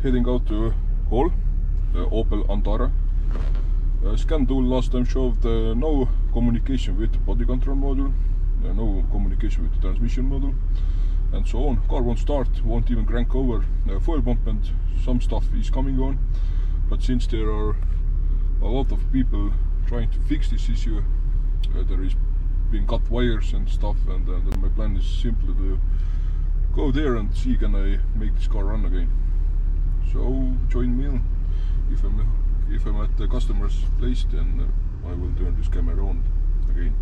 heading out to haul the Opel Antara. Scan tool last time showed no communication with the body control module, no communication with the transmission module, and so on. Car won't start, won't even crank over. Fuel pump and some stuff is coming on, but since there are a lot of people trying to fix this issue, there is being cut wires and stuff, and my plan is simply to go there and see can I make this car run again. So join me. If I'm at the customer's place, then I will turn this camera on again.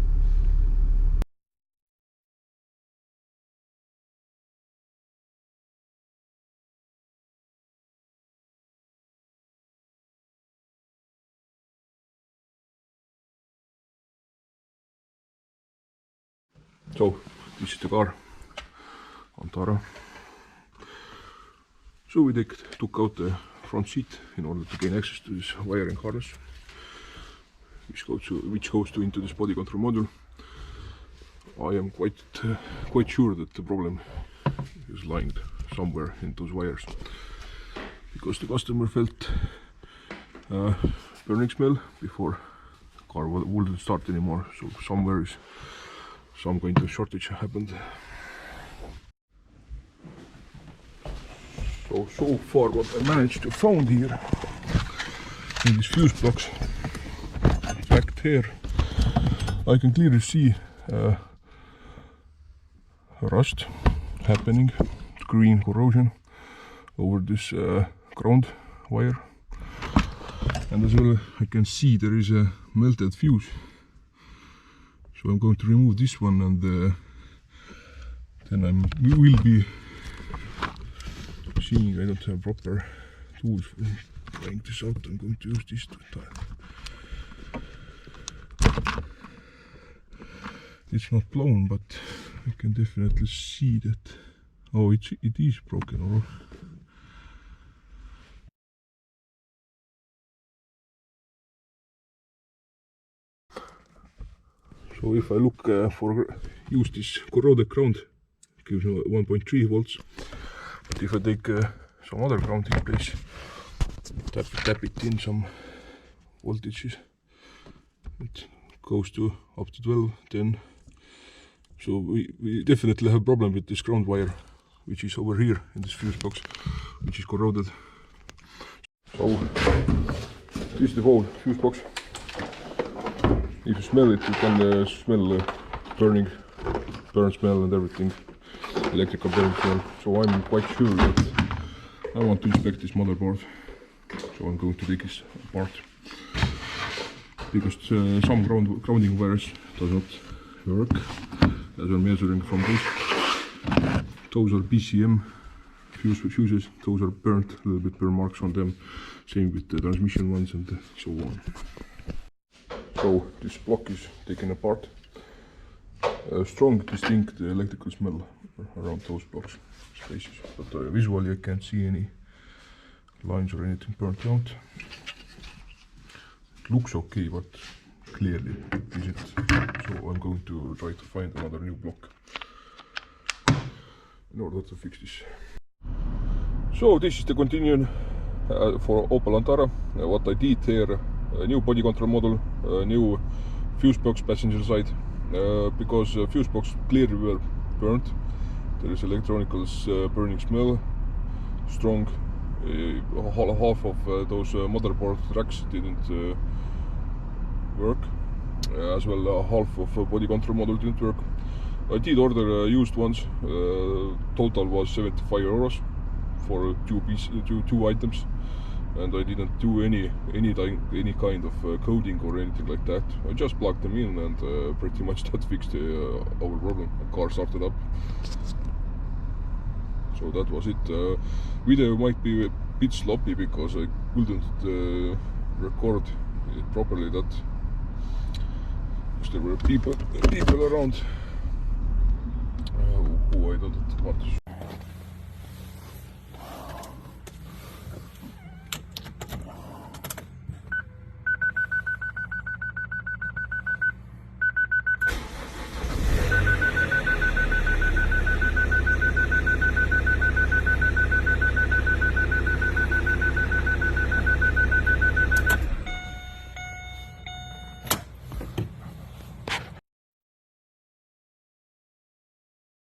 So this is the car, Antara. So we took out the front seat in order to gain access to this wiring harness, which goes into this body control module. I am quite sure that the problem is lying somewhere in those wires, because the customer felt burning smell before the car wouldn't start anymore. So somewhere is some kind of shortage happened. So far what I managed to find here in this fuse box. In fact, here I can clearly see rust happening, green corrosion over this ground wire, and as well I can see there is a melted fuse. So I'm going to remove this one, and then we will be seeing. I don't have proper tools for trying this out. I'm going to use this time. It's not blown, but I can definitely see that. Oh, it is broken. Or so if I look use this corroded ground, it gives 1.3 volts. But if I take some other grounding place, tap it in some voltages, it goes to up to 12, 10. So we definitely have a problem with this ground wire, which is over here in this fuse box, which is corroded. So this is the whole fuse box. If you smell it, you can smell burn smell and everything, electrical burn smell. So I'm quite sure that I want to inspect this motherboard. So I'm going to take this apart, because some grounding wires does not work. As I'm measuring from this, those are BCM fuses. Those are burnt, a little bit burn marks on them. Same with the transmission ones and so on. So this block is taken apart. Strong, distinct electrical smell around those blocks spaces, but visually I can't see any lines or anything burnt out. It looks okay, but clearly it isn't. So I'm going to try to find another new block in order to fix this. So this is the continuation for Opel Antara. What I did here: a new body control module, a new fuse box passenger side, because fuse box clearly were burnt. There is electronicals burning smell, strong. Half of those motherboard tracks didn't work, as well half of body control module didn't work. I did order used ones. Total was 75 euros for two items, and I didn't do any kind of coding or anything like that. I just plugged them in, and pretty much that fixed our problem. The car started up. So that was it. Video might be a bit sloppy because I couldn't record it properly, because there were people around who I don't want to